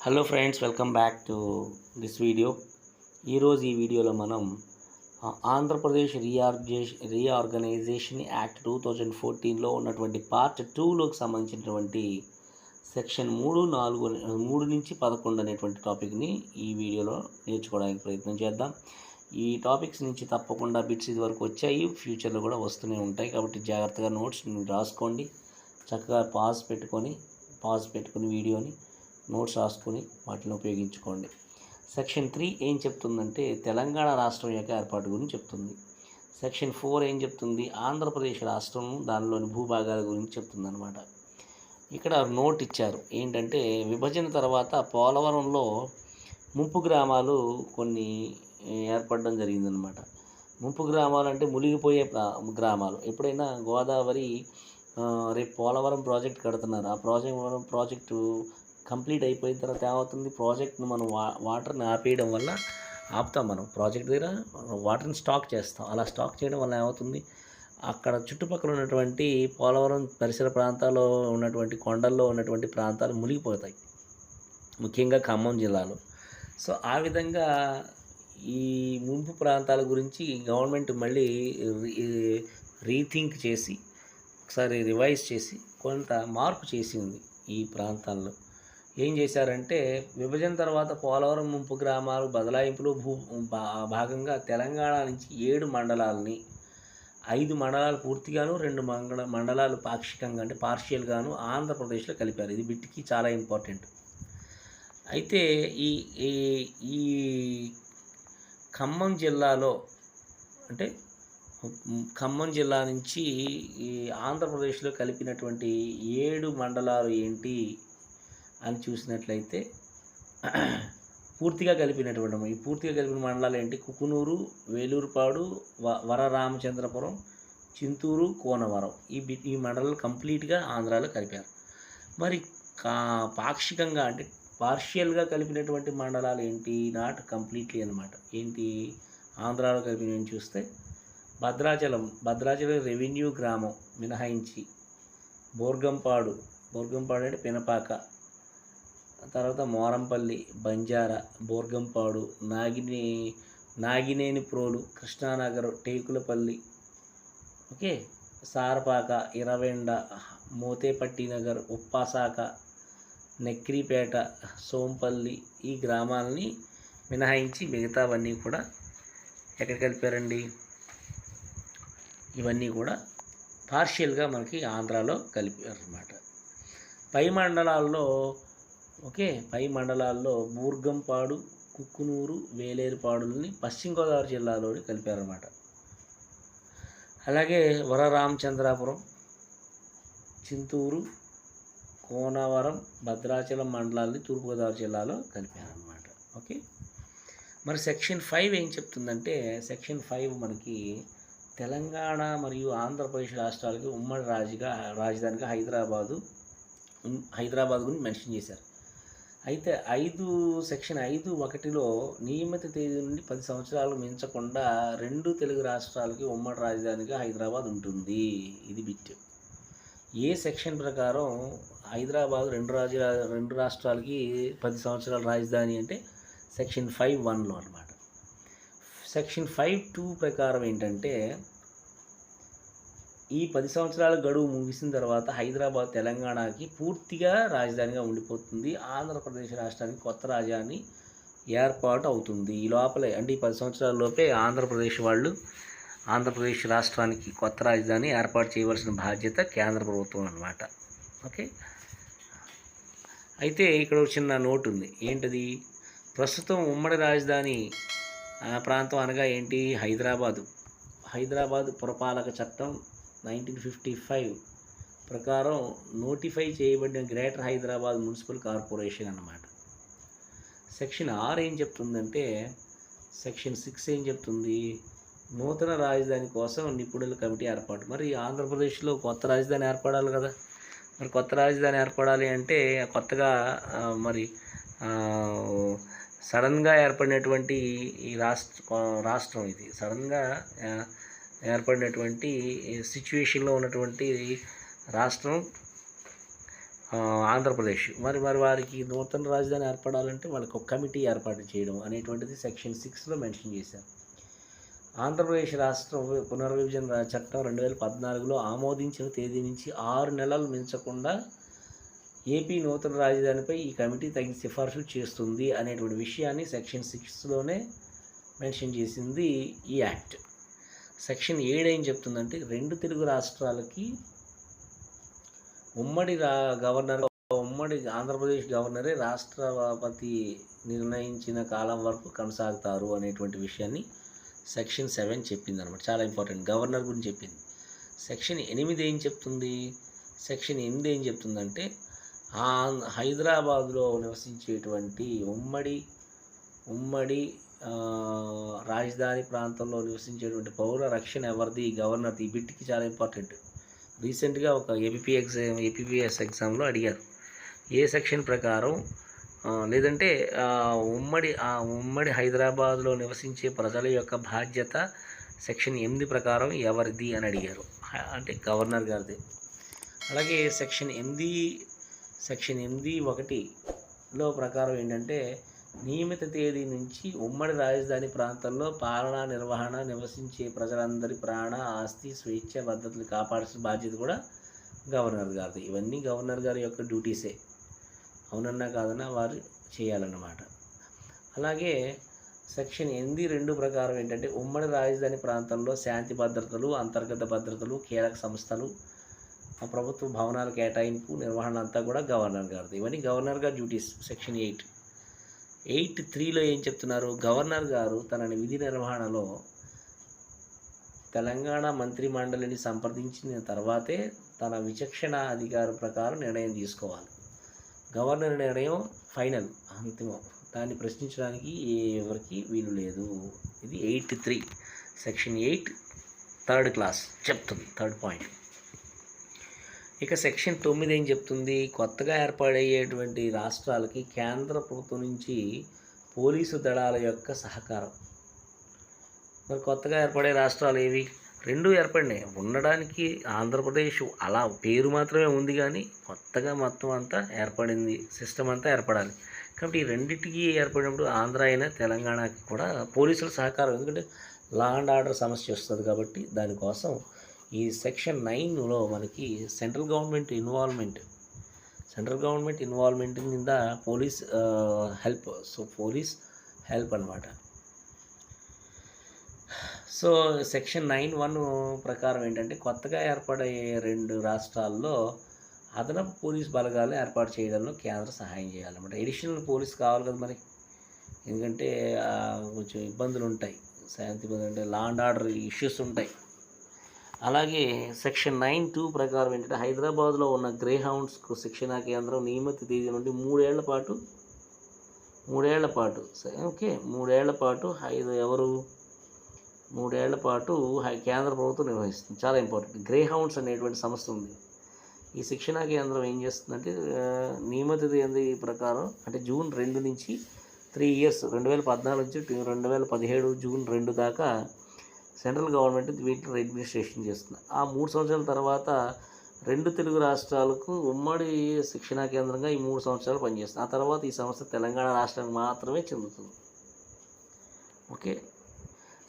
Hello friends, welcome back to this video. ఈరోజు ఈ వీడియోలో మనం ఆంధ్రప్రదేశ్ రీఆర్గనైజేషన్ యాక్ట్ 2014లో ఉన్నటువంటి పార్ట్ 2లోకి సంబంధించినటువంటి సెక్షన్ 3 నుంచి 11 అనేటువంటి టాపిక్ని ఈ వీడియోలో నేర్చుకోవడానికి ప్రయత్నం చేద్దాం. ఈ టాపిక్స్ నుంచి తప్పకుండా బిట్స్ ఇది వరకు వచ్చాయి, ఫ్యూచర్లో కూడా వస్తూనే ఉంటాయి. కాబట్టి జాగ్రత్తగా నోట్స్ రాసుకోండి. చక్కగా పాజ్ పెట్టుకొని వీడియోని నోట్స్ రాసుకొని వాటిని ఉపయోగించుకోండి. సెక్షన్ 3 ఏం చెప్తుందంటే తెలంగాణ రాష్ట్రం యొక్క ఏర్పాటు గురించి చెప్తుంది. సెక్షన్ 4 ఏం చెప్తుంది? ఆంధ్రప్రదేశ్ రాష్ట్రం దానిలోని భూభాగాల గురించి చెప్తుందన్నమాట. ఇక్కడ నోట్ ఇచ్చారు ఏంటంటే, విభజన తర్వాత పోలవరంలో ముంపు గ్రామాలు కొన్ని ఏర్పడడం జరిగిందనమాట. ముంపు గ్రామాలు అంటే మునిగిపోయే గ్రామాలు. ఎప్పుడైనా గోదావరి రేపు పోలవరం ప్రాజెక్ట్ కడుతున్నారు. ఆ ప్రాజెక్టు కంప్లీట్ అయిపోయిన తర్వాత ఏమవుతుంది? ప్రాజెక్ట్ను మనం వాటర్ని ఆపేయడం వల్ల ఆపుతాం. మనం ప్రాజెక్ట్ దగ్గర వాటర్ని స్టాక్ చేస్తాం. అలా స్టాక్ చేయడం వల్ల ఏమవుతుంది? అక్కడ చుట్టుపక్కల ఉన్నటువంటి పోలవరం పరిసర ప్రాంతాల్లో ఉన్నటువంటి కొండల్లో ఉన్నటువంటి ప్రాంతాలు మునిగిపోతాయి, ముఖ్యంగా ఖమ్మం జిల్లాలో. సో ఆ విధంగా ఈ ముంపు ప్రాంతాల గురించి గవర్నమెంట్ మళ్ళీ రీథింక్ చేసి ఒకసారి రివైజ్ చేసి కొంత మార్పు చేసింది. ఈ ప్రాంతాల్లో ఏం చేశారంటే, విభజన తర్వాత పోలవరం ముంపు గ్రామాలు బదలాయింపులో భాగంగా తెలంగాణ నుంచి 7 మండలాలని 5 మండలాలు పూర్తిగాను 2 మండలాలు పాక్షికంగా అంటే పార్షియల్గాను ఆంధ్రప్రదేశ్లో కలిపారు. ఇది బిట్కి చాలా ఇంపార్టెంట్. అయితే ఈ ఈ ఖమ్మం జిల్లాలో అంటే ఖమ్మం జిల్లా నుంచి ఈ ఆంధ్రప్రదేశ్లో కలిపినటువంటి 7 మండలాలు ఏంటి అని చూసినట్లయితే, పూర్తిగా కలిపిన మండలాలు ఏంటి? కుకునూరు, వేలూరుపాడు, వరరామచంద్రపురం, చింతూరు, కోనవరం. ఈ మండలాలు కంప్లీట్గా ఆంధ్రాలో కలిపారు. మరి పాక్షికంగా అంటే పార్షియల్గా కలిపినటువంటి మండలాలు ఏంటి? నాట్ కంప్లీట్లీ అనమాట. ఏంటి ఆంధ్రాలో కలిపినవి చూస్తే, భద్రాచలం రెవెన్యూ గ్రామం మినహాయించి, బోర్గంపాడు అంటే పినపాక, తర్వాత మోరంపల్లి, బంజారా, బోర్గంపాడు, నాగినేనిప్రోలు, కృష్ణానగర్, టేకులపల్లి, ఓకే, సారపాక, ఇరవెండ, మోతేపట్టి నగర్, ఉప్పాసాక, నెక్కిరిపేట, సోంపల్లి, ఈ గ్రామాలని మినహాయించి మిగతావన్నీ కూడా ఎక్కడ కలిపారండి? ఇవన్నీ కూడా పార్షియల్గా మనకి ఆంధ్రాలో కలిపారు అన్నమాట. పై మండలాల్లో బూర్గంపాడు, కుక్కునూరు, వేలేరుపాడులని పశ్చిమ గోదావరి జిల్లాలోని కలిపారన్నమాట. అలాగే వరరామచంద్రాపురం, చింతూరు, కోనవరం, భద్రాచలం మండలాలని తూర్పుగోదావరి జిల్లాలో కలిపారన్నమాట. ఓకే, మరి సెక్షన్ 5 ఏం చెప్తుందంటే, సెక్షన్ 5 మనకి తెలంగాణ మరియు ఆంధ్రప్రదేశ్ రాష్ట్రాలకి ఉమ్మడి రాజధానిగా హైదరాబాద్ గురించి మెన్షన్ చేశారు. అయితే సెక్షన్ 5(1)లో నియమిత తేదీ నుండి 10 సంవత్సరాలు మించకుండా 2 తెలుగు రాష్ట్రాలకి ఉమ్మడి రాజధానిగా హైదరాబాద్ ఉంటుంది. ఇది బిట్. ఏ సెక్షన్ ప్రకారం హైదరాబాద్ రెండు రాష్ట్రాలకి 10 సంవత్సరాల రాజధాని అంటే సెక్షన్ 5(1)లో అనమాట. సెక్షన్ 5(2) ప్రకారం ఏంటంటే, ఈ 10 సంవత్సరాల గడువు ముగిసిన తర్వాత హైదరాబాద్ తెలంగాణకి పూర్తిగా రాజధానిగా ఉండిపోతుంది. ఆంధ్రప్రదేశ్ రాష్ట్రానికి కొత్త రాజధాని ఏర్పాటు అవుతుంది. ఈ లోపలే అంటే ఈ 10 సంవత్సరాల లోపే ఆంధ్రప్రదేశ్ రాష్ట్రానికి కొత్త రాజధాని ఏర్పాటు చేయవలసిన బాధ్యత కేంద్ర ప్రభుత్వం అన్నమాట. ఓకే, అయితే ఇక్కడ ఒక చిన్న నోట్ ఉంది. ఏంటది? ప్రస్తుతం ఉమ్మడి రాజధాని ప్రాంతం అనగా ఏంటి? హైదరాబాదు పురపాలక చట్టం 1955 ప్రకారం నోటిఫై చేయబడిన గ్రేటర్ హైదరాబాద్ మున్సిపల్ కార్పొరేషన్ అన్నమాట. సెక్షన్ 6 ఏం చెప్తుందంటే, సెక్షన్ 6 ఏం చెప్తుంది? నూతన రాజధాని కోసం నిపుణుల కమిటీ ఏర్పాటు. మరి ఆంధ్రప్రదేశ్లో కొత్త రాజధాని ఏర్పడాలి కదా. మరి కొత్త రాజధాని ఏర్పడాలి అంటే కొత్తగా మరి సడన్గా ఏర్పడినటువంటి ఈ రాష్ట్రం ఇది సడన్గా ఏర్పడినటువంటి సిచ్యువేషన్లో ఉన్నటువంటి రాష్ట్రం ఆంధ్రప్రదేశ్. మరి వారికి నూతన రాజధాని ఏర్పడాలంటే వాళ్ళకి ఒక కమిటీ ఏర్పాటు చేయడం అనేటువంటిది సెక్షన్ 6లో మెన్షన్ చేశారు. ఆంధ్రప్రదేశ్ రాష్ట్రం పునర్విభజన చట్టం 2014లో ఆమోదించిన తేదీ నుంచి 6 నెలలు మించకుండా ఏపీ నూతన రాజధానిపై ఈ కమిటీ తగిన సిఫార్సు చేస్తుంది అనేటువంటి విషయాన్ని సెక్షన్ 6లోనే మెన్షన్ చేసింది ఈ యాక్ట్. సెక్షన్ 7 ఏం చెప్తుందంటే 2 తెలుగు రాష్ట్రాలకి ఉమ్మడి ఆంధ్రప్రదేశ్ గవర్నరే రాష్ట్రపతి నిర్ణయించిన కాలం వరకు కొనసాగుతారు అనేటువంటి విషయాన్ని సెక్షన్ 7 చెప్పింది అనమాట. చాలా ఇంపార్టెంట్, గవర్నర్ గురించి చెప్పింది. సెక్షన్ 8 ఏం చెప్తుంది? సెక్షన్ 8 ఏం చెప్తుందంటే హైదరాబాదులో నివసించేటువంటి ఉమ్మడి రాజధాని ప్రాంతంలో నివసించేటువంటి పౌర రక్షణ ఎవరిది? గవర్నర్ది. ఈ బిట్కి చాలా ఇంపార్టెంట్. రీసెంట్గా ఒక ఏపీపీఎస్ ఎగ్జామ్లో అడిగారు. ఏ సెక్షన్ ప్రకారం లేదంటే ఉమ్మడి హైదరాబాద్లో నివసించే ప్రజల యొక్క బాధ్యత సెక్షన్ 8 ప్రకారం ఎవరిది అని అడిగారు. అంటే గవర్నర్ గారిది. అలాగే సెక్షన్ 8(1)లో ప్రకారం ఏంటంటే నియమిత తేదీ నుంచి ఉమ్మడి రాజధాని ప్రాంతంలో పాలనా నిర్వహణ, నివసించే ప్రజలందరి ప్రాణ, ఆస్తి, స్వేచ్ఛ, భద్రతలు కాపాడాల్సిన బాధ్యత కూడా గవర్నర్ గారిది. ఇవన్నీ గవర్నర్ గారి యొక్క డ్యూటీసే. అవునన్నా కాదన్నా వారు చేయాలన్నమాట. అలాగే సెక్షన్ 8(2) ప్రకారం ఏంటంటే ఉమ్మడి రాజధాని ప్రాంతంలో శాంతి భద్రతలు, అంతర్గత భద్రతలు, కీలక సంస్థలు, ప్రభుత్వ భవనాల కేటాయింపు, నిర్వహణ అంతా కూడా గవర్నర్ గారిది. ఇవన్నీ గవర్నర్ గారి డ్యూటీస్. సెక్షన్ 8(3)లో ఏం చెప్తున్నారు? గవర్నర్ గారు తన విధి నిర్వహణలో తెలంగాణ మంత్రి మండలిని సంప్రదించిన తర్వాతే తన విచక్షణ అధికారం ప్రకారం నిర్ణయం తీసుకోవాలి. గవర్నర్ నిర్ణయం ఫైనల్, అంతిమం. దాన్ని ప్రశ్నించడానికి ఎవరికి వీలు లేదు. ఇది 8(3). సెక్షన్ 8 థర్డ్ క్లాస్ చెప్తుంది, థర్డ్ పాయింట్. ఇక సెక్షన్ 9 ఏం చెప్తుంది? కొత్తగా ఏర్పడయ్యేటువంటి రాష్ట్రాలకి కేంద్ర ప్రభుత్వం నుంచి పోలీసు దళాల యొక్క సహకారం. మరి కొత్తగా ఏర్పడే రాష్ట్రాలు ఏవి? 2 ఏర్పడినాయి. ఉండడానికి ఆంధ్రప్రదేశ్ అలా పేరు మాత్రమే ఉంది, కానీ కొత్తగా మొత్తం అంతా ఏర్పడింది, సిస్టమ్ అంతా ఏర్పడాలి. కాబట్టి ఈ రెండింటికి ఏర్పడినప్పుడు ఆంధ్ర అయినా తెలంగాణకి కూడా పోలీసుల సహకారం, ఎందుకంటే లా అండ్ ఆర్డర్ సమస్య వస్తుంది కాబట్టి దానికోసం ఈ సెక్షన్ 9లో మనకి సెంట్రల్ గవర్నమెంట్ ఇన్వాల్వ్మెంట్ కింద police help. So police help అనమాట. సో సెక్షన్ 9(1) ప్రకారం ఏంటంటే కొత్తగా ఏర్పడే 2 రాష్ట్రాల్లో అదనపు పోలీస్ బలగాలు ఏర్పాటు చేయడంలో కేంద్రం సహాయం చేయాలన్నమాట. ఎడిషనల్ పోలీస్ కావాలి కదా మరి, ఎందుకంటే కొంచెం ఇబ్బందులు ఉంటాయి, శాంతి అంటే లా అండ్ ఆర్డర్ ఇష్యూస్ ఉంటాయి. అలాగే సెక్షన్ 9(2) ప్రకారం ఏంటంటే హైదరాబాద్లో ఉన్న గ్రే హౌండ్స్కు శిక్షణా కేంద్రం నియమిత తేదీ నుండి 3 ఏళ్ల పాటు కేంద్ర ప్రభుత్వం నిర్వహిస్తుంది. చాలా ఇంపార్టెంట్. గ్రే హౌండ్స్ అనేటువంటి సంస్థ ఉంది. ఈ శిక్షణా కేంద్రం ఏం చేస్తుందంటే నియమిత తేదీ ప్రకారం అంటే జూన్ 2 నుంచి 3 ఇయర్స్ 2014 నుంచి 2017 జూన్ 2 దాకా సెంట్రల్ గవర్నమెంట్ వీటిని అడ్మినిస్ట్రేషన్ చేస్తుంది. ఆ 3 సంవత్సరాల తర్వాత 2 తెలుగు రాష్ట్రాలకు ఉమ్మడి శిక్షణా కేంద్రంగా ఈ 3 సంవత్సరాలు పనిచేస్తుంది. ఆ తర్వాత ఈ సంస్థ తెలంగాణ రాష్ట్రానికి మాత్రమే చెందుతుంది. ఓకే.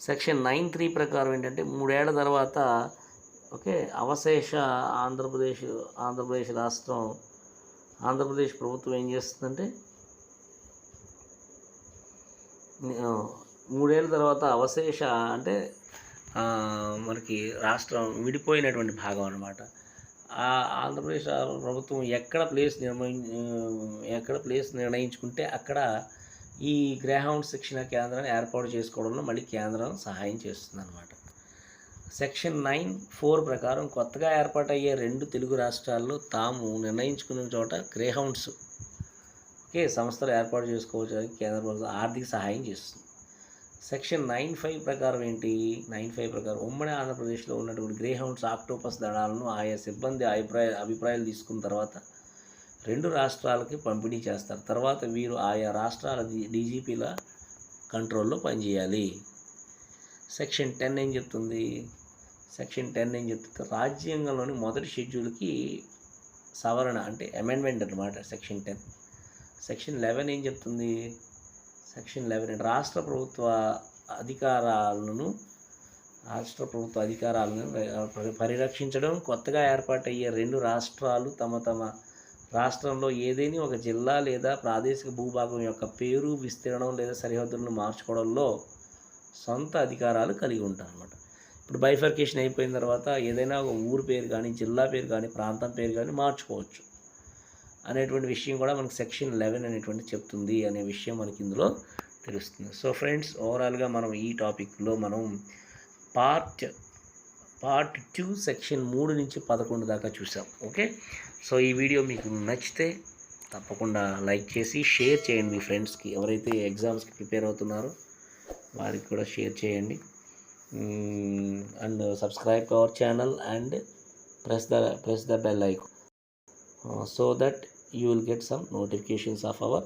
సెక్షన్ 9(3) ప్రకారం ఏంటంటే 3 ఏళ్ల తర్వాత అవశేష ఆంధ్రప్రదేశ్ రాష్ట్రం, ఆంధ్రప్రదేశ్ ప్రభుత్వం ఏం చేస్తుందంటే 3 ఏళ్ల తర్వాత అవశేష అంటే మనకి రాష్ట్రం విడిపోయినటువంటి భాగం అన్నమాట. ఆంధ్రప్రదేశ్ ప్రభుత్వం ఎక్కడ ప్లేస్ నిర్ణయించుకుంటే అక్కడ ఈ గ్రేహౌండ్ శిక్షణ కేంద్రాన్ని ఏర్పాటు చేసుకోవడంలో మళ్ళీ కేంద్రం సహాయం చేస్తుంది అన్నమాట. సెక్షన్ 9(4) ప్రకారం కొత్తగా ఏర్పాటయ్యే 2 తెలుగు రాష్ట్రాల్లో తాము నిర్ణయించుకున్న చోట గ్రేహౌండ్స్ సంస్థలు ఏర్పాటు చేసుకోవడానికి కేంద్ర ప్రభుత్వం ఆర్థిక సహాయం చేస్తుంది. సెక్షన్ 9(5) ప్రకారం ఏంటి? 9(5) ప్రకారం ఉమ్మడి ఆంధ్రప్రదేశ్లో ఉన్నటువంటి గ్రేహౌండ్స్ ఆక్టోపస్ దళాలను ఆయా సిబ్బంది అభిప్రాయాలు తీసుకున్న తర్వాత 2 రాష్ట్రాలకి పంపిణీ చేస్తారు. తర్వాత వీరు ఆయా రాష్ట్రాల డీజీపీల కంట్రోల్లో పనిచేయాలి. సెక్షన్ 10 ఏం చెప్తుంది? రాజ్యాంగంలోని మొదటి షెడ్యూల్కి సవరణ అంటే అమెండ్మెంట్ అనమాట సెక్షన్ 10. సెక్షన్ 11 ఏం చెప్తుంది? సెక్షన్ 11 రాష్ట్ర ప్రభుత్వ అధికారాలను పరిరక్షించడం. కొత్తగా ఏర్పాటయ్యే 2 రాష్ట్రాలు తమ రాష్ట్రంలో ఏదేని ఒక జిల్లా లేదా ప్రాదేశిక భూభాగం యొక్క పేరు, విస్తీర్ణం లేదా సరిహద్దులను మార్చుకోవడంలో సొంత అధికారాలు కలిగి ఉంటారు అన్నమాట. ఇప్పుడు బైఫర్కేషన్ అయిపోయిన తర్వాత ఏదైనా ఒక ఊరు పేరు కానీ, జిల్లా పేరు కానీ, ప్రాంతం పేరు కానీ మార్చుకోవచ్చు అనేటువంటి విషయం కూడా మనకు సెక్షన్ 11 అనేటువంటి చెప్తుంది అనే విషయం మనకి ఇందులో తెలుస్తుంది. సో ఫ్రెండ్స్, ఓవరాల్గా మనం ఈ టాపిక్లో మనం పార్ట్ 2 సెక్షన్ 3 నుంచి 11 దాకా చూసాం. ఓకే, సో ఈ వీడియో మీకు నచ్చితే తప్పకుండా లైక్ చేసి షేర్ చేయండి మీ ఫ్రెండ్స్కి. ఎవరైతే ఎగ్జామ్స్కి ప్రిపేర్ అవుతున్నారో వారికి కూడా షేర్ చేయండి. And subscribe to our channel and press the bell icon so that you will get some notifications of our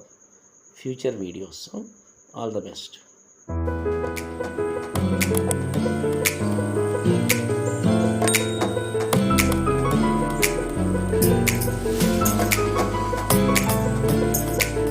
future videos. So all the best.